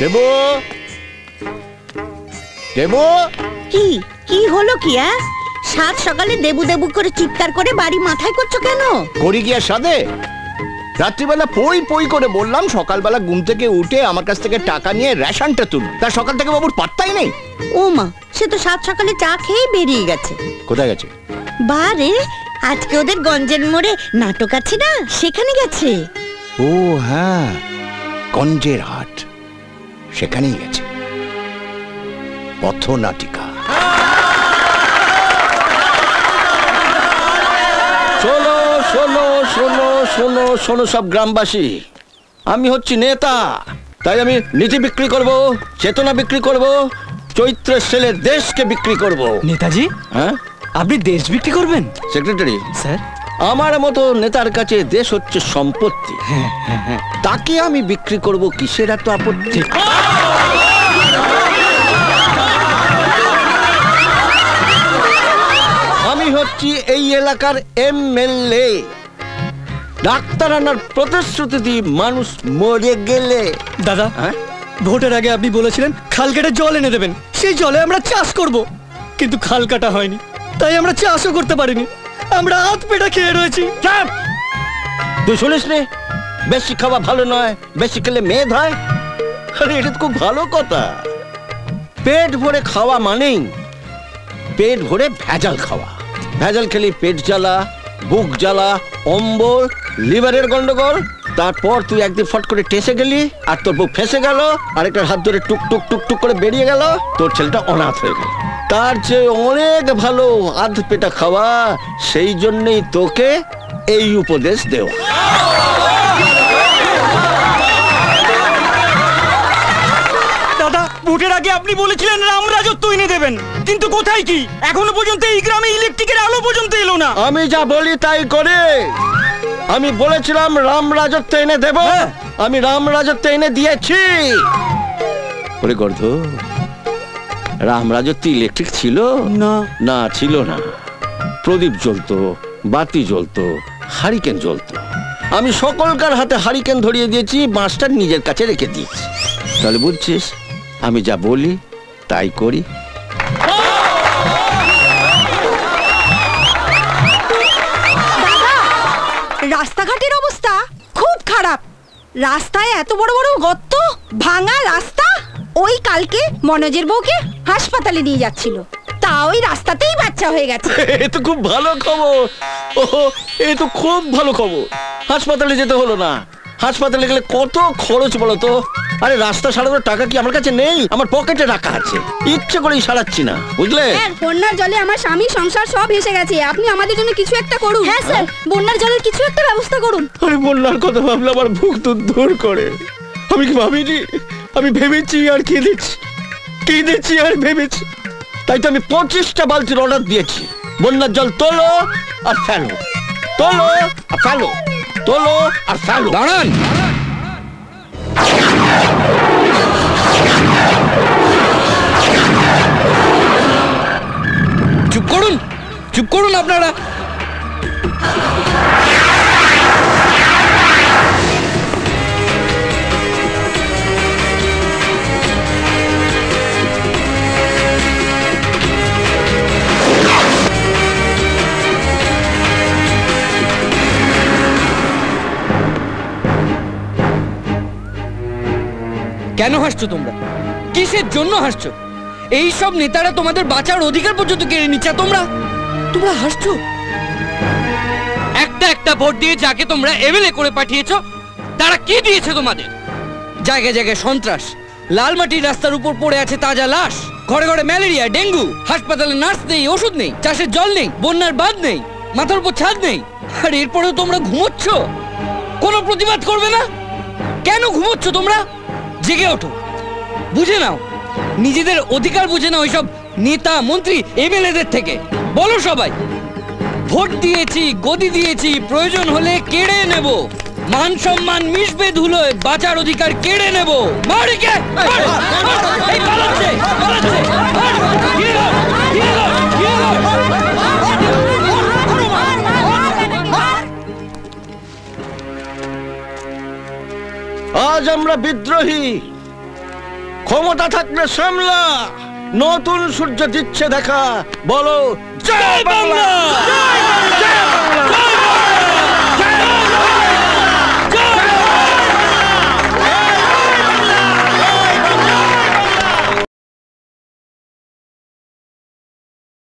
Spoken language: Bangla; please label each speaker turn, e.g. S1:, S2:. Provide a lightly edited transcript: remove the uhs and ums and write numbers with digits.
S1: দেবু, দেবু,
S2: কি কি হলো কি? সাত সকালে দেবু দেবু করে চিৎকার করে বাড়ি মাথায় করছো কেন?
S1: করি কি আর সাধে? রাত্রিবেলা পই পই করে বললাম সকালবেলা ঘুম থেকে উঠে আমার কাছ থেকে টাকা নিয়ে রেশনটা তুলুন, তার সকাল থেকে বাবুর পাত্তাই নেই।
S2: ও মা, সে তো সাত সকালে চা খেয়ে বেরিয়ে গেছে।
S1: কোথায় গেছে?
S2: বারে, আজকে ওদের গঞ্জের মোড়ে নাটক আছে না, সেখানে গেছে।
S1: ও হ্যাঁ, গঞ্জের হাট, সেখানেই গেছে। পথনাটিকা। শোনো শোনো শোনো শোনো শোনো সব গ্রামবাসী, আমি হচ্ছি নেতা, তাই আমি নীতি বিক্রি করব, চেতনা বিক্রি করব, চৈত্রের সেলের দেশকে বিক্রি করব।
S3: নেতাজি,
S1: হ্যাঁ
S3: আপনি দেশ বিক্রি করবেন?
S1: সেক্রেটারি
S3: স্যার,
S1: আমার মতো নেতার কাছে দেশ হচ্ছে সম্পত্তি, তাকে আমি বিক্রি করব, কিসের এত আপত্তি? আমি হচ্ছি এই এলাকার এমএলএ। ডাক্তার আনার প্রতিশ্রুতি দিয়ে মানুষ মরে গেলে
S3: দাদা, ভোটের আগে আপনি বলেছিলেন খাল কেটে জল এনে দেবেন, সেই জলে আমরা চাষ করব, কিন্তু খাল কাটা হয়নি, তাই আমরা চাষও করতে পারিনি, আমরা হাত পেটা খেয়ে রয়েছি।
S1: চাপ! তুই শুনিস নে, বেশি খাওয়া ভালো নয়, বেশি খেলে মেদ হয়। আরে এটা তো খুব ভালো কথা। পেট ভরে খাওয়া মানেই পেট ভরে ভেজাল খাওয়া। ভেজাল খেলি পেট জ্বালা, বুক জ্বালা, অম্বল, লিভারের গন্ডগোল। তারপর তুই একদিন ফট করে টেসে গেলি, আর তোর বুক ফেসে গেল, আরেকটার হাত ধরে টুক টুক টুক টুক করে বেরিয়ে গেল, তোর ছেলেটা অনাথ হয়ে গেল। তার চেয়ে অনেক ভালো আধ পেটা খাওয়া। সেই জন্যই তোকে এই উপদেশ দেওয়া।
S3: দাদা, ভোটের আগে আপনি বলেছিলেন রাম রাজত্ব এনে দেবেন, কিন্তু কোথায় কি? এখনো পর্যন্ত এই গ্রামে ইলেকট্রিকের আলো পর্যন্ত এলো না।
S1: আমি যা বলি তাই করে। আমি বলেছিলাম রাম রাজত্ব এনে দেব, আমি রাম রাজত্ব এনে দিয়েছি। ওরে গর্ধ, রাম রাজত্ব ইলেকট্রিক ছিল
S3: না?
S1: না, ছিল না। প্রদীপ জ্বলতো, বাতি জ্বলতো, হারিকেন জ্বলতো। আমি সকলকার হাতে হারিকেন ধরিয়ে দিয়েছি, বাঁশটা নিজের কাছে রেখে দিয়েছি। তাহলে বুঝছিস আমি যা বলি তাই করি।
S4: রাস্তাঘাটের অবস্থা খুব খারাপ। রাস্তায় এত বড় বড় গর্ত, ভাঙা রাস্তা। ওই কালকে মনোজের বউকে হাসপাতালে নিয়ে যাচ্ছিল, তা ওই রাস্তাতেই বাচ্চা হয়ে গেছে।
S1: এ তো খুব ভালো খবর। ওহো, এ তো খুব ভালো খবর। হাসপাতালে যেতে হলো না। হাসপাতালে গেলে কত খরচ বলো তো। আরে রাস্তা সারানোর টাকা কি আমার কাছে নেই? আমার পকেটে রাখা আছে, ইচ্ছে করেই সারাচ্ছি না, বুঝলে?
S4: স্যার, বন্যার জলে আমার স্বামী সংসার সব ভেসে গেছে, আপনি আমাদের জন্য কিছু একটা করুন। হ্যাঁ স্যার, বন্যার জলের কিছু একটা ব্যবস্থা করুন।
S1: আরে বন্যার কথা ভাবলে আমার বুক দুধ করে। আমি কি ভাবিনি? আমি ভেবেছি আর কেঁদেছি, কেঁদেছি আর ভেবেছি। তাই তো আমি 25টা বালতির অর্ডার দিয়েছি। বন্যার জল তোলো আর ফেলো, তোলো আর ফেলো, তোলো আর ফেলো।
S5: দাঁড়ান! চুপ করুন, চুপ করুন আপনারা। কেন হাসছো তোমরা? কিসের জন্য হাসছো? এই সব নেতারা তোমাদের বাঁচার অধিকার পর্যন্ত কেড়ে নিচ্ছে, তোমরা হাসছো? একটা একটা ভোট দিয়ে যাকে তোমরা এমএলএ করে পাঠিয়েছো, তারা কি দিয়েছে তোমাদের? জায়গায় জায়গায় সন্ত্রাস, লাল মাটির রাস্তার উপর পড়ে আছে তাজা লাশ, ঘরে ঘরে ম্যালেরিয়া, ডেঙ্গু, হাসপাতালে নার্স নেই, ওষুধ নেই, চাষের জল নেই, বন্যার বাঁধ নেই, মাথার উপর ছাদ নেই। আর এরপরেও তোমরা ঘুমোচ্ছ? কোনো প্রতিবাদ করবে না? কেন ঘুমোচ্ছ তোমরা? জেগে ওঠো, বুঝে নাও, নিজেদের অধিকার বুঝে নাও। এইসব নেতা মন্ত্রী এমএলএদের থেকে বলো সবাই, ভোট দিয়েছি, গদি দিয়েছি, প্রয়োজন হলে কেড়ে নেব, মান সম্মান মিশবে ধুলোয়, বাঁচার অধিকার কেড়ে নেব। মারিকে
S1: আজ আমরা বিদ্রোহী, ক্ষমতা থাকলে সামলা, নতুন সূর্য দিচ্ছে দেখা, বলো জয় বাংলা।